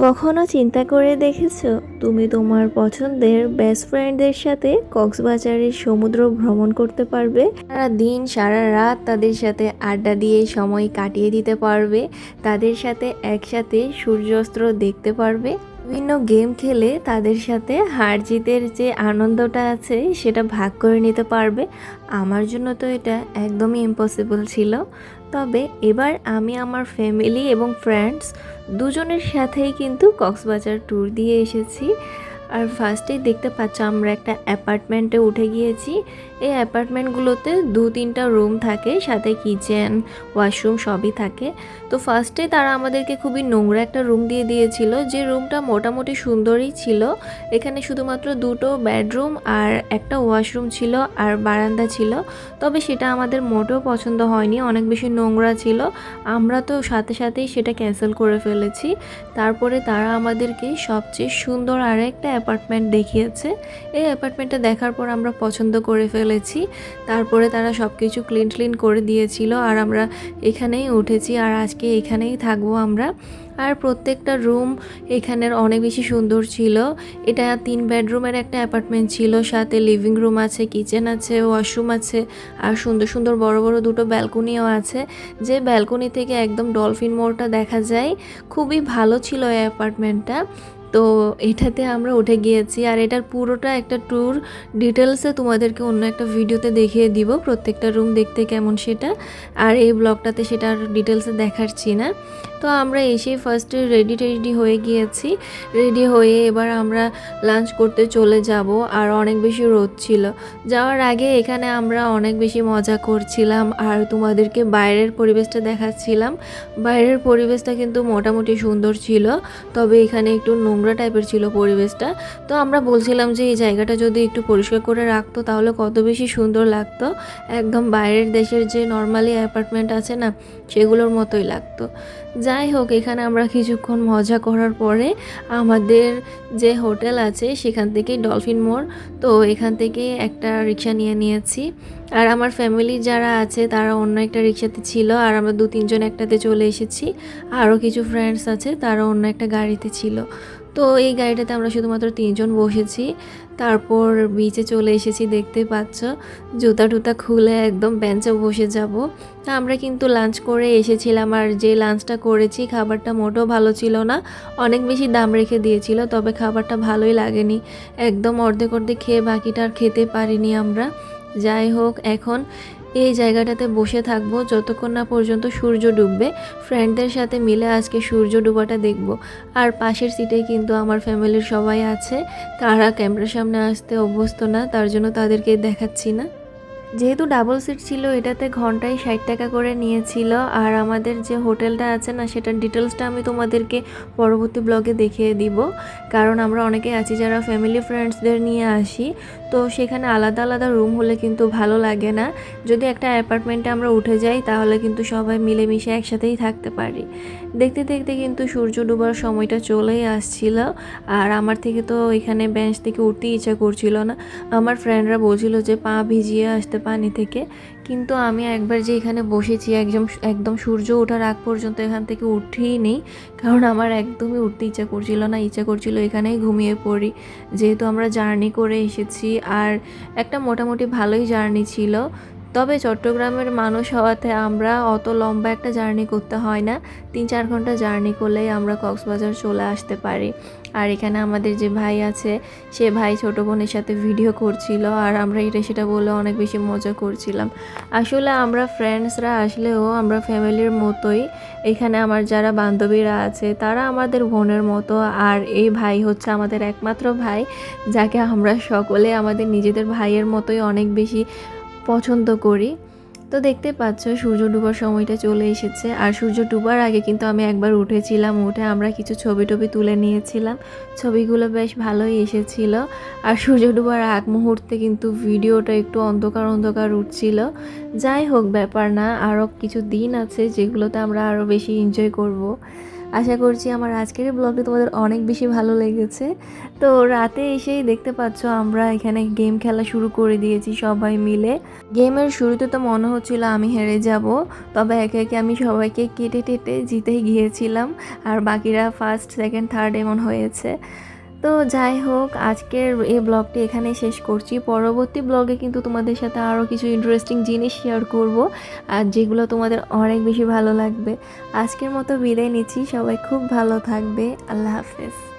কখনো চিন্তা করে দেখেছো তুমি তোমার পছন্দের বেস্ট ফ্রেন্ডদের সাথে কক্সবাজারের সমুদ্র ভ্রমণ করতে পারবে? সারা দিন সারা রাত তাদের সাথে আড্ডা দিয়ে সময় কাটিয়ে দিতে পারবে, তাদের সাথে একসাথে সূর্যাস্ত দেখতে পারবে, বিভিন্ন গেম খেলে তাদের সাথে হার জিতের যে আনন্দটা আছে সেটা ভাগ করে নিতে পারবে। আমার জন্য তো এটা একদমই ইম্পসিবল ছিল। তবে এবার আমি আমার ফ্যামিলি এবং ফ্রেন্ডস দুজনের সাথেই কিন্তু কক্সবাজার ট্যুর দিয়ে এসেছি। আর ফার্স্টেই দেখতে পাচ্ছ আমরা একটা অ্যাপার্টমেন্টে উঠে গিয়েছি। এই অ্যাপার্টমেন্টগুলোতে 2-3টা রুম থাকে, সাথে কিচেন ওয়াশরুম সবই থাকে। তো ফার্স্টে তারা আমাদেরকে খুবই নোংরা একটা রুম দিয়ে দিয়েছিল, যে রুমটা মোটামুটি সুন্দরই ছিল। এখানে শুধুমাত্র 2টো বেডরুম আর একটা ওয়াশরুম ছিল আর বারান্দা ছিল। তবে সেটা আমাদের মোটেও পছন্দ হয়নি, অনেক বেশি নোংরা ছিল। আমরা তো সাথে সাথেই সেটা ক্যান্সেল করে ফেলেছি। তারপরে তারা আমাদেরকে সবচেয়ে সুন্দর আরেকটা অ্যাপার্টমেন্ট দেখিয়েছে। এই অ্যাপার্টমেন্টটা দেখার পর আমরা পছন্দ করে ফেলেছি। তারপরে তারা সব কিছু ক্লিন করে দিয়েছিল আর আমরা এখানেই উঠেছি আর আজকে এখানেই থাকবো আমরা। আর প্রত্যেকটা রুম এখানের অনেক বেশি সুন্দর ছিল। এটা 3 বেডরুমের একটা অ্যাপার্টমেন্ট ছিল, সাথে লিভিং রুম আছে, কিচেন আছে, ওয়াশরুম আছে আর সুন্দর সুন্দর বড় বড় 2টো ব্যালকনিও আছে, যে ব্যালকনি থেকে একদম ডলফিন মোড়টা দেখা যায়। খুবই ভালো ছিল এই অ্যাপার্টমেন্টটা। তো এটাতে আমরা উঠে গিয়েছি আর এটার পুরোটা একটা ট্যুর ডিটেলসে তোমাদেরকে অন্য একটা ভিডিওতে দেখিয়ে দিব, প্রত্যেকটা রুম দেখতে কেমন সেটা। আর এই ব্লগটাতে সেটা আর ডিটেলসে দেখাচ্ছি না। তো আমরা এসে ফার্স্টে রেডি হয়ে গিয়েছি। রেডি হয়ে এবার আমরা লাঞ্চ করতে চলে যাব। আর অনেক বেশি রোদ ছিল। যাওয়ার আগে এখানে আমরা অনেক বেশি মজা করছিলাম আর তোমাদেরকে বাইরের পরিবেশটা দেখাচ্ছিলাম। বাইরের পরিবেশটা কিন্তু মোটামুটি সুন্দর ছিল, তবে এখানে একটু নোংরা টাইপের ছিল পরিবেশটা। তো আমরা বলছিলাম যে এই জায়গাটা যদি একটু পরিষ্কার করে রাখতো তাহলে কত বেশি সুন্দর লাগতো। একদম বাইরের দেশের যে নর্মালি অ্যাপার্টমেন্ট আছে না, সেগুলোর মতোই লাগতো। যাই হোক, এখানে আমরা কিছুক্ষণ মজা করার পরে আমাদের যে হোটেল আছে সেখান থেকে ডলফিন মোড়, তো এখান থেকে একটা রিক্সা নিয়েছি। আর আমার ফ্যামিলি যারা আছে তারা অন্য একটা রিক্সাতে ছিল আর আমরা 2-3 জন একটাতে চলে এসেছি। আরও কিছু ফ্রেন্ডস আছে তারা অন্য একটা গাড়িতে ছিল। তো এই গাড়িটাতে আমরা শুধুমাত্র 3 জন বসেছি। তারপর বিচে চলে এসেছি, দেখতে পাচ্ছ। জুতা টুতা খুলে একদম বেঞ্চে বসে যাব। তা আমরা কিন্তু লাঞ্চ করে এসেছিলাম আর যে লাঞ্চটা করেছি খাবারটা মোটেও ভালো ছিল না, অনেক বেশি দাম রেখে দিয়েছিল। তবে খাবারটা ভালোই লাগেনি, একদম অর্ধেক খেয়ে বাকিটা আর খেতে পারিনি আমরা। যাই হোক, এখন এই জায়গাটাতে বসে থাকবো যতক্ষণ না পর্যন্ত সূর্য ডুববে। ফ্রেন্ডদের সাথে মিলে আজকে সূর্য ডুবাটা দেখব। আর পাশের সিটেই কিন্তু আমার ফ্যামিলির সবাই আছে, তারা ক্যামেরার সামনে আসতে অভ্যস্ত না, তার জন্য তাদেরকে দেখাচ্ছি না। যেহেতু ডাবল সিট ছিল, এটাতে ঘন্টায় 60 টাকা করে নিয়েছিল। আর আমাদের যে হোটেলটা আছে না, সেটার ডিটেলসটা আমি তোমাদেরকে পরবর্তী ব্লগে দেখিয়ে দিব। কারণ আমরা অনেকে আছি যারা ফ্যামিলি ফ্রেন্ডসদের নিয়ে আসি, তো সেখানে আলাদা আলাদা রুম হলে কিন্তু ভালো লাগে না। যদি একটা অ্যাপার্টমেন্টে আমরা উঠে যাই তাহলে কিন্তু সবাই মিলেমিশে একসাথেই থাকতে পারি। দেখতে দেখতে কিন্তু সূর্য ডোবার সময়টা চলেই আসছিল। আর আমার থেকে তো এখানে বেঞ্চ থেকে উঠতে ইচ্ছা করছিল না। আমার ফ্রেন্ডরা বলছিল যে পা ভিজিয়ে আসতে পানি থেকে, কিন্তু আমি একবার যে এখানে বসেছি একদম সূর্য ওঠার আগ পর্যন্ত এখান থেকে উঠেই নেই। কারণ আমার একদমই উঠতে ইচ্ছা করছিল না, ইচ্ছা করছিল এখানেই ঘুমিয়ে পড়ি। যেহেতু আমরা জার্নি করে এসেছি আর একটা মোটামুটি ভালোই জার্নি ছিল। তবে চট্টগ্রামের মানুষ হওয়াতে আমরা অত লম্বা একটা জার্নি করতে হয় না, 3-4 ঘন্টা জার্নি করলেই আমরা কক্সবাজার চলে আসতে পারি। আর এখানে আমাদের যে ভাই আছে, সে ভাই ছোটো বোনের সাথে ভিডিও করছিল আর আমরা এটা সেটা বলে অনেক বেশি মজা করছিলাম। আসলে আমরা ফ্রেন্ডসরা আসলেও আমরা ফ্যামিলির মতোই। এখানে আমার যারা বান্ধবীরা আছে তারা আমাদের বোনের মতো, আর এই ভাই হচ্ছে আমাদের একমাত্র ভাই, যাকে আমরা সকলে আমাদের নিজেদের ভাইয়ের মতোই অনেক বেশি পছন্দ করি। তো দেখতে পাচ্ছ সূর্য ডুবার সময়টা চলে এসেছে। আর সূর্য ডুবার আগে কিন্তু আমি একবার উঠেছিলাম, উঠে আমরা কিছু ছবি টবি তুলে নিয়েছিলাম। ছবিগুলো বেশ ভালোই এসেছিল। আর সূর্য ডুবার আগ মুহূর্তে কিন্তু ভিডিওটা একটু অন্ধকার উঠছিল। যাই হোক, ব্যাপার না, আরও কিছু দিন আছে যেগুলোতে আমরা আরও বেশি এনজয় করব। আশা করছি আমার আজকের এই ব্লগটি তোমাদের অনেক বেশি ভালো লেগেছে। তো রাতে এসেই দেখতে পাচ্ছ আমরা এখানে গেম খেলা শুরু করে দিয়েছি সবাই মিলে। গেমের শুরুতে তো মনে হচ্ছিল আমি হেরে যাব, তবে একে একে আমি সবাইকে কেটে টেটে জিতেই গিয়েছিলাম, আর বাকিরা ফার্স্ট সেকেন্ড থার্ড এমন হয়েছে। তো যাই হোক, আজকের এই ব্লগটি এখানেই শেষ করছি। পরবর্তী ব্লগে কিন্তু তোমাদের সাথে আরও কিছু ইন্টারেস্টিং জিনিস শেয়ার করব, আর যেগুলো তোমাদের অনেক বেশি ভালো লাগবে। আজকের মতো বিদায় নিচ্ছি, সবাই খুব ভালো থাকবে। আল্লাহ হাফেজ।